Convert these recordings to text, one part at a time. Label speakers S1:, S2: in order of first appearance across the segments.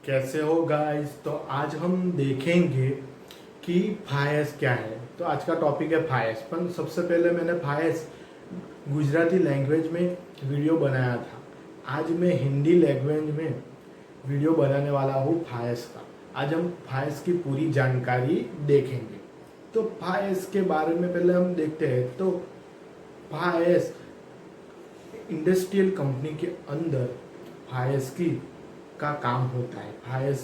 S1: कैसे हो गाइस। तो आज हम देखेंगे कि फायस क्या है। तो आज का टॉपिक है फायस। पर सबसे पहले मैंने फायस गुजराती लैंग्वेज में वीडियो बनाया था। आज मैं हिंदी लैंग्वेज में वीडियो बनाने वाला हूँ फायस का। आज हम फायस की पूरी जानकारी देखेंगे। तो फायस के बारे में पहले हम देखते हैं। तो फायस इंडस्ट्रियल कंपनी के अंदर फायस की का काम होता है। फायस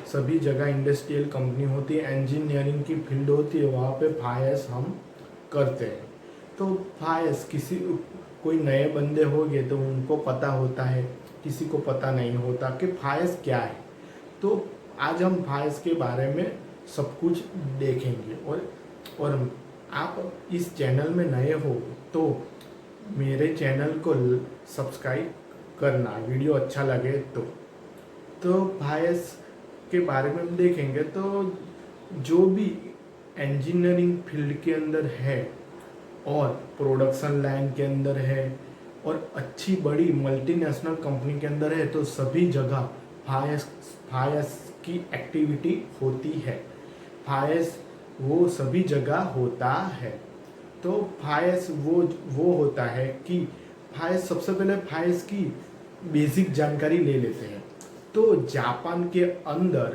S1: सभी जगह इंडस्ट्रियल कंपनी होती है, इंजीनियरिंग की फील्ड होती है, वहाँ पे फायस हम करते हैं। तो फायस किसी कोई नए बंदे होंगे तो उनको पता होता है, किसी को पता नहीं होता कि फायस क्या है। तो आज हम फायस के बारे में सब कुछ देखेंगे। और आप इस चैनल में नए हो तो मेरे चैनल को सब्सक्राइब करना, वीडियो अच्छा लगे तो फायस के बारे में हम देखेंगे। तो जो भी इंजीनियरिंग फील्ड के अंदर है और प्रोडक्शन लाइन के अंदर है और अच्छी बड़ी मल्टीनेशनल कंपनी के अंदर है, तो सभी जगह फायस फायस की एक्टिविटी होती है। फायस वो सभी जगह होता है। तो फायस वो होता है कि फायस, सबसे पहले फायस की बेसिक जानकारी ले लेते हैं। तो जापान के अंदर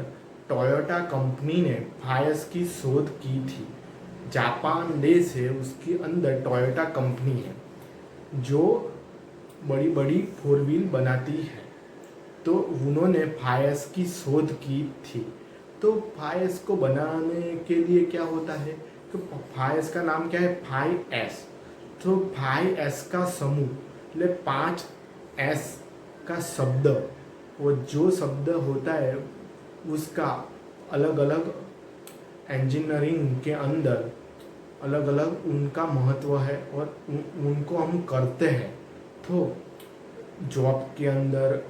S1: टोयोटा कंपनी ने फायस की शोध की थी। जापान देश है, उसके अंदर टोयोटा कंपनी है जो बड़ी बड़ी फोर व्हील बनाती है। तो उन्होंने फायस की शोध की थी। तो फायस को बनाने के लिए क्या होता है, तो फायस का नाम क्या है, 5S। तो 5S का समूह, ले 5S का शब्द, वो जो शब्द होता है उसका अलग अलग इंजीनियरिंग के अंदर अलग अलग उनका महत्व है और उनको हम करते हैं। तो जॉब के अंदर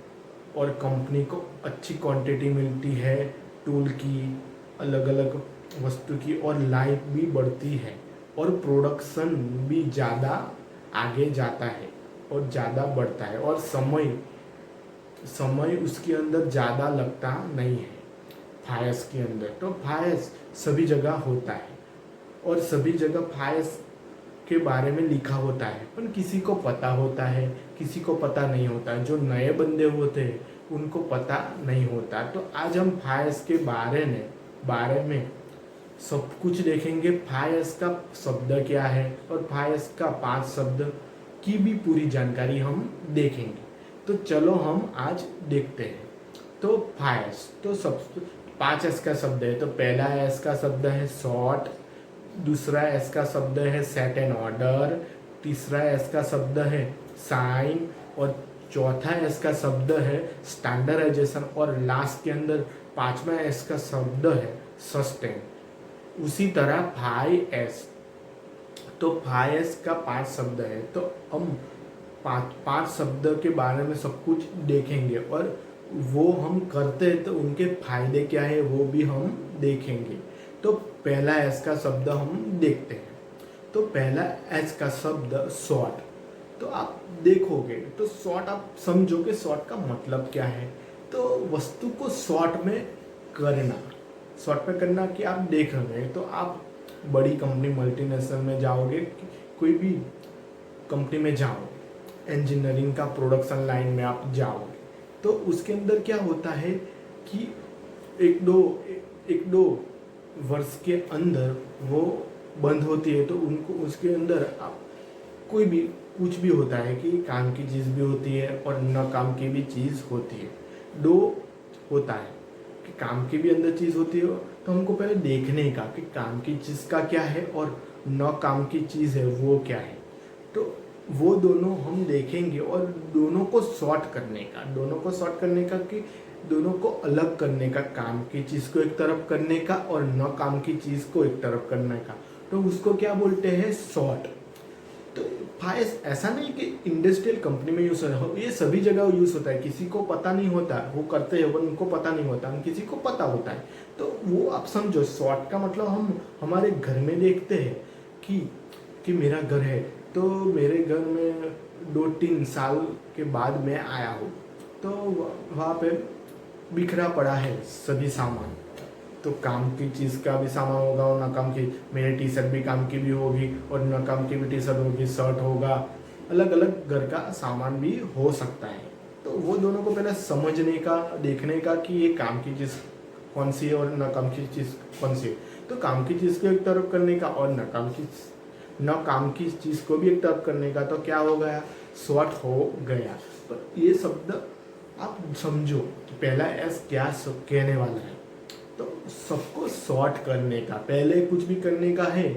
S1: और कंपनी को अच्छी क्वांटिटी मिलती है टूल की, अलग अलग वस्तु की, और लाइफ भी बढ़ती है और प्रोडक्शन भी ज़्यादा आगे जाता है और ज़्यादा बढ़ता है और समय उसके अंदर ज़्यादा लगता नहीं है फायस के अंदर। तो फायस सभी जगह होता है और सभी जगह फायस के बारे में लिखा होता है, पर किसी को पता होता है, किसी को पता नहीं होता। जो नए बंदे होते हैं उनको पता नहीं होता। तो आज हम फायस के बारे में सब कुछ देखेंगे। फायस का शब्द क्या है और फायस का 5 शब्द की भी पूरी जानकारी हम देखेंगे। तो चलो हम आज देखते हैं। तो फायस, तो सब 5S का शब्द है। तो पहला S का शब्द है शॉर्ट, दूसरा S का शब्द है सेट एंड ऑर्डर, तीसरा S का शब्द है साइन, और चौथा S का शब्द है स्टैंडर्डाइजेशन, और लास्ट के अंदर 5वां S का शब्द है सस्टेन। उसी तरह 5S, तो 5S का 5 शब्द है। तो हम पांच शब्द के बारे में सब कुछ देखेंगे और वो हम करते हैं तो उनके फायदे क्या है वो भी हम देखेंगे। तो पहला S का शब्द हम देखते हैं। तो पहला S का शब्द शॉर्ट। तो आप देखोगे तो शॉर्ट, आप समझोगे शॉर्ट का मतलब क्या है। तो वस्तु को शॉर्ट में करना, शॉर्ट में करना कि आप देख रहे हैं तो आप बड़ी कंपनी मल्टीनेशनल में जाओगे, कोई भी कंपनी में जाओ, इंजीनियरिंग का प्रोडक्शन लाइन में आप जाओगे, तो उसके अंदर क्या होता है कि एक दो वर्ष के अंदर वो बंद होती है। तो उनको उसके अंदर आप कोई भी कुछ भी होता है कि काम की चीज़ भी होती है और न काम की भी चीज़ होती है। दो होता है कि काम की भी अंदर चीज़ होती है, तो हमको पहले देखने का कि काम की चीज़ का क्या है और न काम की चीज़ है वो क्या है। तो वो दोनों हम देखेंगे और दोनों को सॉर्ट करने का कि दोनों को अलग करने का, काम की चीज़ को एक तरफ करने का और न काम की चीज़ को एक तरफ करने का। तो उसको क्या बोलते हैं, सॉर्ट। तो फायस ऐसा नहीं कि इंडस्ट्रियल कंपनी में यूज़ होता है, ये सभी जगह यूज़ होता है। किसी को पता नहीं होता, वो करते हैं, वो उनको पता नहीं होता, किसी को पता होता है। तो वो आप समझो, शॉर्ट का मतलब हम हमारे घर में देखते हैं कि मेरा घर है, तो मेरे घर में 2-3 साल के बाद मैं आया हूँ, तो वहाँ पे बिखरा पड़ा है सभी सामान। तो काम की चीज़ का भी सामान होगा और ना काम की, मेरी टी शर्ट भी काम की भी होगी और ना काम की भी टी शर्ट होगी, शर्ट होगा, अलग अलग घर का सामान भी हो सकता है। तो वो दोनों को पहले समझने का, देखने का कि ये काम की चीज़ कौन सी है और ना काम की चीज़ कौन सी है। तो काम की चीज़ को एक तरफ करने का और ना काम की चीज़ को भी एक तरफ करने का, तो क्या हो गया, शॉर्ट हो गया। तो ये शब्द आप समझो कि पहला एस क्या कहने वाला है। तो सबको शॉर्ट करने का, पहले कुछ भी करने का है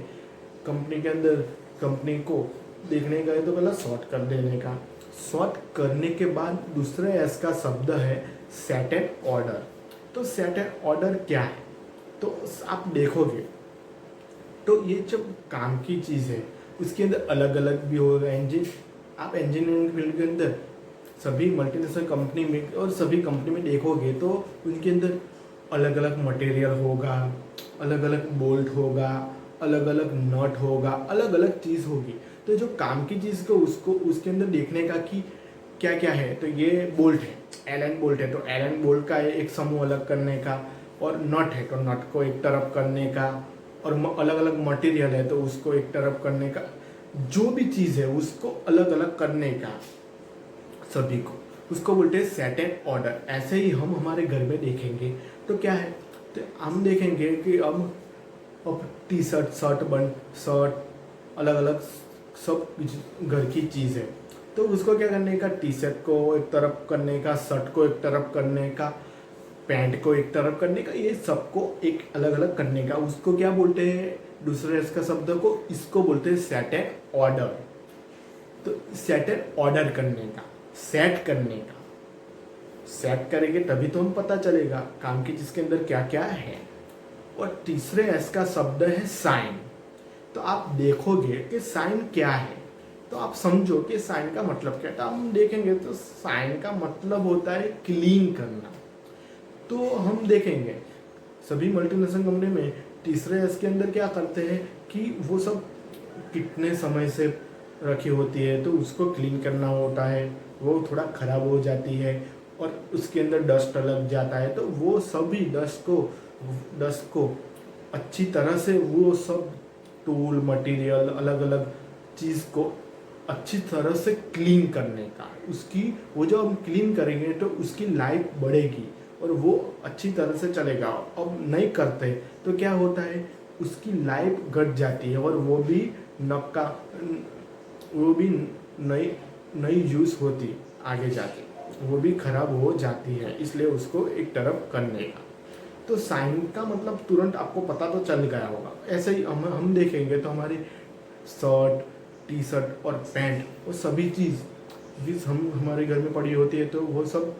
S1: कंपनी के अंदर, कंपनी को देखने का है तो पहला शॉर्ट कर देने का। शॉर्ट करने के बाद दूसरे एस का शब्द है सेट एंड ऑर्डर। तो सेट एंड ऑर्डर क्या है, तो आप देखोगे तो ये जब काम की चीज़ है उसके अंदर अलग अलग भी होगा। आप इंजीनियरिंग फील्ड के अंदर सभी मल्टीनेशनल कंपनी में और सभी कंपनी में देखोगे तो उनके अंदर अलग अलग मटेरियल होगा, अलग अलग बोल्ट होगा, अलग अलग नट होगा, अलग अलग चीज़ होगी। तो जो काम की चीज़ को उसको उसके अंदर देखने का कि क्या क्या है, तो ये बोल्ट है, एलन बोल्ट है, तो एलन बोल्ट का एक समूह अलग करने का, और नट है तो नट को एक तरफ करने का, और अलग अलग मटेरियल है तो उसको एक तरफ करने का, जो भी चीज़ है उसको अलग अलग करने का सभी को, उसको बोलते हैं सेट एंड ऑर्डर। ऐसे ही हम हमारे घर में देखेंगे तो क्या है, तो हम देखेंगे कि अब टी शर्ट, शर्ट अलग अलग सब घर की चीज़ है। तो उसको क्या करने का, टी शर्ट को एक तरफ करने का, शर्ट को एक तरफ करने का, पैंट को एक तरफ करने का, ये सबको एक अलग अलग करने का, उसको क्या बोलते हैं, दूसरे इसका शब्द को, इसको बोलते हैं सेट एंड ऑर्डर। तो सेट एंड ऑर्डर करने का, सेट करने का, सेट करेंगे तभी तो हम पता चलेगा काम की जिसके अंदर क्या क्या है। और तीसरे एस का शब्द है साइन। तो आप देखोगे कि साइन क्या है, तो आप समझो कि साइन का मतलब क्या है। तो हम देखेंगे तो साइन का मतलब होता है क्लीन करना। तो हम देखेंगे सभी मल्टीनेशनल कंपनी में तीसरे एस के अंदर क्या करते हैं कि वो सब कितने समय से रखी होती है तो उसको क्लीन करना होता है, वो थोड़ा ख़राब हो जाती है और उसके अंदर डस्ट लग जाता है। तो वो सभी डस्ट को अच्छी तरह से, वो सब टूल मटेरियल अलग अलग चीज़ को अच्छी तरह से क्लीन करने का, उसकी वो जो हम क्लीन करेंगे तो उसकी लाइफ बढ़ेगी और वो अच्छी तरह से चलेगा। अब नहीं करते तो क्या होता है, उसकी लाइफ घट जाती है और वो भी नई यूज़ होती आगे जाके, वो भी खराब हो जाती है, इसलिए उसको एक तरफ करने का। तो साइन का मतलब तुरंत आपको पता तो चल गया होगा। ऐसे ही हम देखेंगे तो हमारी शर्ट, टी शर्ट और पैंट, वो सभी चीज़ जिस हम हमारे घर में पड़ी होती है तो वो सब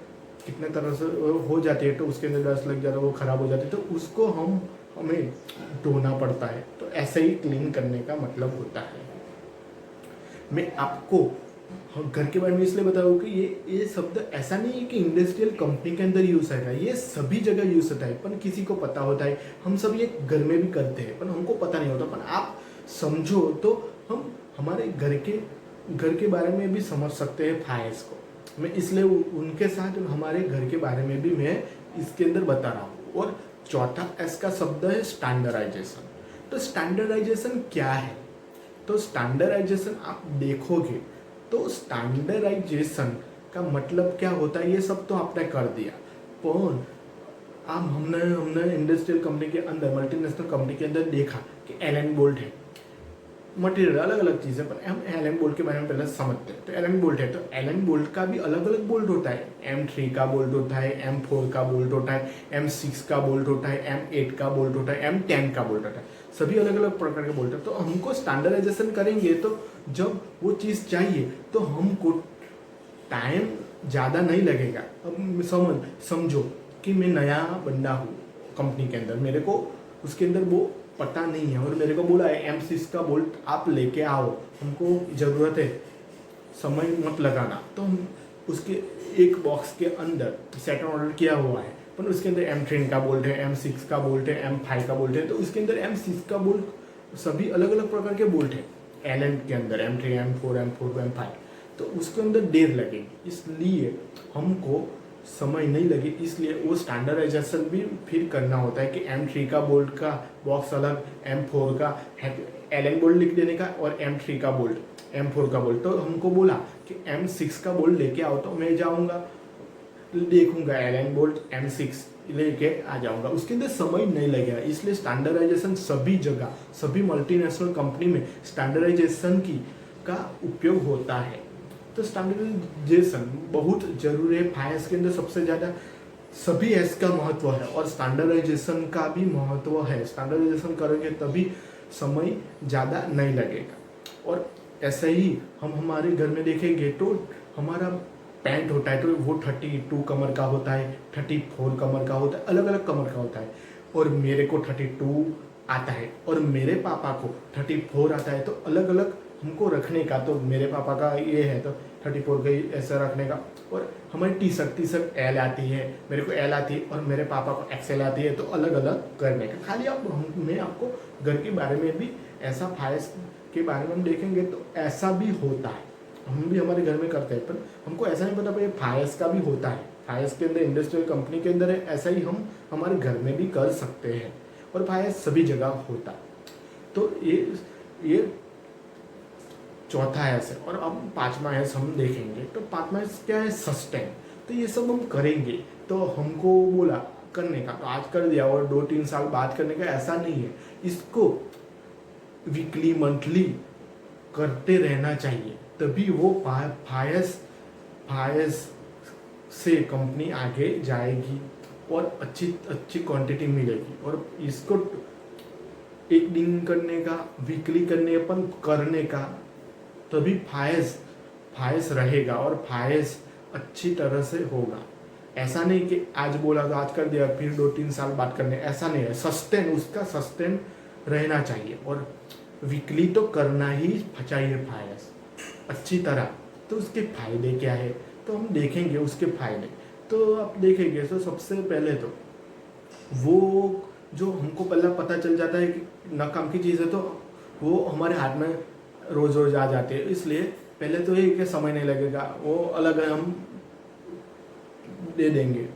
S1: कितने तरह से हो जाती है, तो उसके अंदर डस्ट लग जाता है, वो ख़राब हो जाती है, तो उसको हमें धोना पड़ता है। तो ऐसे ही क्लीन करने का मतलब होता है। मैं आपको घर के बारे में इसलिए बताऊँ कि ये शब्द ऐसा नहीं है कि इंडस्ट्रियल कंपनी के अंदर यूज़ होता है, ये सभी जगह यूज़ होता है, पर किसी को पता होता है। हम सब ये घर में भी करते हैं पर हमको पता नहीं होता। पर आप समझो तो हम हमारे घर के बारे में भी समझ सकते हैं फायर्स को। मैं इसलिए उनके साथ हमारे घर के बारे में भी मैं इसके अंदर बता रहा हूँ। और चौथा एस का शब्द है स्टैंडर्डाइजेशन। तो स्टैंडर्डाइजेशन क्या है, तो स्टैंडर्डाइजेशन आप देखोगे तो स्टैंडर्डाइजेशन का मतलब क्या होता है, ये सब तो आपने कर दिया। पर हमने इंडस्ट्रियल कंपनी के अंदर, मल्टीनेशनल कंपनी के अंदर देखा कि एलन बोल्ट है, मटेरियल अलग अलग चीज़ है, पर हम एलन बोल्ट के बारे में पहले समझते हैं। तो एलन बोल्ट है तो एलन बोल्ट का भी अलग अलग बोल्ट होता है। M3 का बोल्ट होता है, M4 का बोल्ट होता है, M6 का बोल्ट होता है, M8 का बोल्ट होता है, M10 का बोल्ट होता है, सभी अलग अलग प्रकार के बोल्ट है। तो हमको स्टैंडर्डाइजेशन करेंगे तो जब वो चीज़ चाहिए तो हमको टाइम ज़्यादा नहीं लगेगा। अब समझो कि मैं नया बंदा हूँ कंपनी के अंदर, मेरे को उसके अंदर वो पता नहीं है और मेरे को बोला है M6 का बोल्ट आप लेके आओ, हमको ज़रूरत है, समय मत लगाना। तो हम उसके एक बॉक्स के अंदर सेट ऑर्डर किया हुआ है, पर उसके अंदर M3 का बोल्ट है, M6 का बोल्ट है, M5 का बोल्ट है। तो उसके अंदर M6 का बोल्ट, सभी अलग अलग प्रकार के बोल्ट हैं एलन के अंदर, M3, M4, M5। तो उसके अंदर देर लगेगी, इसलिए हमको समय नहीं लगे, इसलिए वो स्टैंडर्डाइजेशन भी फिर करना होता है कि M3 का बोल्ट का बॉक्स अलग, M4 का एलन बोल्ट लिख देने का और M3 का बोल्ट, M4 का बोल्ट। तो हमको बोला कि M6 का बोल्ट लेके आओ, तो मैं जाऊँगा देखूंगा एलन बोल्ट M6 लेके आ जाऊंगा, उसके अंदर समय नहीं लगेगा। इसलिए स्टैंडर्डाइजेशन सभी जगह, सभी मल्टीनेशनल कंपनी में स्टैंडर्डाइजेशन की का उपयोग होता है। तो स्टैंडर्डाइजेशन बहुत जरूरी है। फाइनेंस के अंदर सबसे ज़्यादा सभी एस का महत्व है और स्टैंडर्डाइजेशन का भी महत्व है। स्टैंडर्डाइजेशन करेंगे तभी समय ज़्यादा नहीं लगेगा। और ऐसे ही हम हमारे घर में देखेंगे तो हमारा पैंट होता है तो वो 32 कमर का होता है, 34 कमर का होता है, अलग अलग कमर का होता है। और मेरे को 32 आता है और मेरे पापा को 34 आता है, तो अलग अलग हमको रखने का। तो मेरे पापा का ये है तो 34 का ही ऐसा रखने का। और हमारी टी शर्ट एल आती है, मेरे को एल आती है और मेरे पापा को एक्सएल आती है, तो अलग अलग करने का। खाली मैं आपको घर के बारे में भी ऐसा फाइल्स के बारे में हम देखेंगे तो ऐसा भी होता है, हम भी हमारे घर में करते हैं। पर हमको ऐसा नहीं पता भाई फायर्स का भी होता है, फायर्स के अंदर इंडस्ट्रियल कंपनी के अंदर है, ऐसा ही हम हमारे घर में भी कर सकते हैं। और फायर्स सभी जगह होता है। तो ये चौथा हैस है। और अब पांचवा हैस हम देखेंगे। तो पांचवा हैस क्या है? सस्टेन। तो ये सब हम करेंगे, तो हमको बोला करने का तो आज कर दिया और 2-3 साल बाद करने का, ऐसा नहीं है। इसको वीकली मंथली करते रहना चाहिए, तभी वो फायर्स से कंपनी आगे जाएगी और अच्छी क्वांटिटी मिलेगी। और इसको एक दिन करने का, वीकली करने का, तभी फायर्स रहेगा और फायर्स अच्छी तरह से होगा। ऐसा नहीं कि आज बोला तो आज कर दिया फिर 2-3 साल बाद करने, ऐसा नहीं है। सस्टेन रहना चाहिए और वीकली तो करना ही चाहिए फायर्स अच्छी तरह। तो उसके फायदे क्या है तो हम देखेंगे उसके फायदे। तो आप देखेंगे तो सबसे पहले तो वो जो हमको पहला पता चल जाता है कि न काम की चीज़ है, तो वो हमारे हाथ में रोज़ रोज़ आ जाती है। इसलिए पहले तो ये कि समय नहीं लगेगा, वो अलग है, हम दे देंगे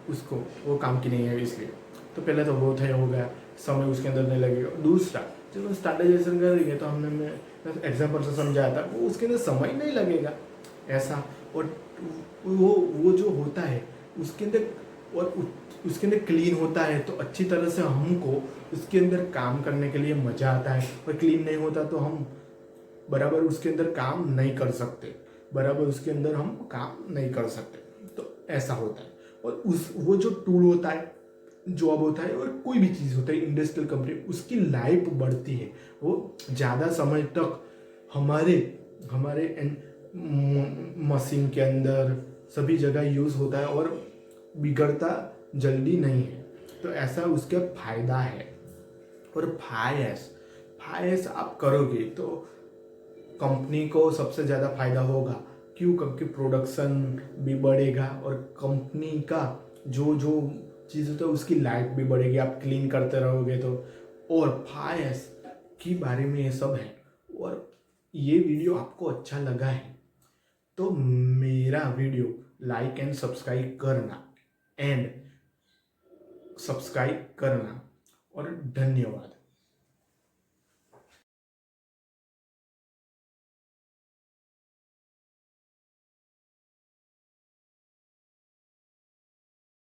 S1: उसको, वो काम की नहीं है इसलिए। तो पहले तो वो हो गया, समय उसके अंदर नहीं लगेगा। दूसरा, जब स्टैंडर्डाइजेशन करेंगे तो हमने मैं एग्जाम्पल से समझाया था, वो उसके अंदर समय नहीं लगेगा ऐसा। और वो जो होता है उसके अंदर, और उसके अंदर क्लीन होता है, तो अच्छी तरह से हमको उसके अंदर काम करने के लिए मज़ा आता है। और क्लीन नहीं होता तो हम बराबर उसके अंदर काम नहीं कर सकते, तो ऐसा होता है। और वो जो टूल होता है, जॉब होता है और कोई भी चीज़ होता है इंडस्ट्रियल कंपनी, उसकी लाइफ बढ़ती है, वो ज़्यादा समय तक हमारे मशीन के अंदर सभी जगह यूज़ होता है और बिगड़ता जल्दी नहीं है। तो ऐसा उसका फायदा है। और फायर्स आप करोगे तो कंपनी को सबसे ज़्यादा फायदा होगा। क्यों? क्योंकि प्रोडक्शन भी बढ़ेगा और कंपनी का जो चीज़ होता है उसकी लाइफ भी बढ़ेगी, आप क्लीन करते रहोगे तो। और फायर्स के बारे में ये सब है। और ये वीडियो आपको अच्छा लगा है तो मेरा वीडियो लाइक एंड सब्सक्राइब करना और धन्यवाद।